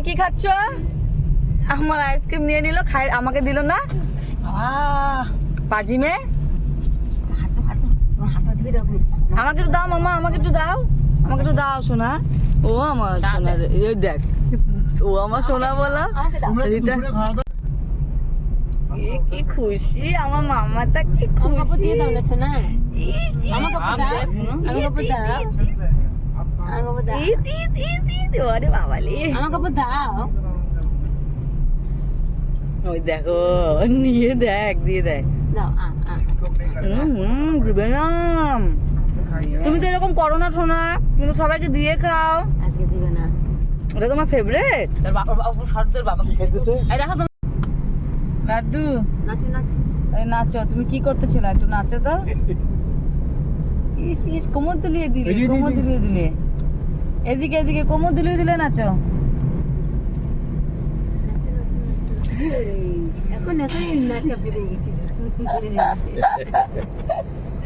কি খাচ্ছ? আমার আইসক্রিম নিয়ে নিল, খাই আমাকে দিল না। পাজি মেয়ে, আমাকে একটু দাও মামা, আমাকে একটু দাও, আমাকে একটু দাও সোনা। ও আমার সোনা রে, এই দেখ, ও আমার সোনা বলো। রিটা কি খুশি আমার মামাটা, কি খুশি। ইস, ওরে বাবালি, ওই দেখো নিয়ে দেখ, দিয়ে দেয়। দিবে না, তুমি তো এরকম করো না সোনা, কিন্তু সবাইকে দিয়ে খাও। আজকে দিবে না, ওটা তোমার ফেভারিট। তোর বাবা তোর বাবা এই দেখো তুমি লাড্ডু, নাচো নাচো। এই নাচো, তুমি কি করতেছিলে? একটু নাচো তো। ইস ইস, কোমর দুলিয়ে দিলে, কোমর দুলিয়ে দিলে, এদিকে এদিকে কোমর দুলিয়ে দিলে, নাচো। এখন এখন নাচা বেড়ে গেছে।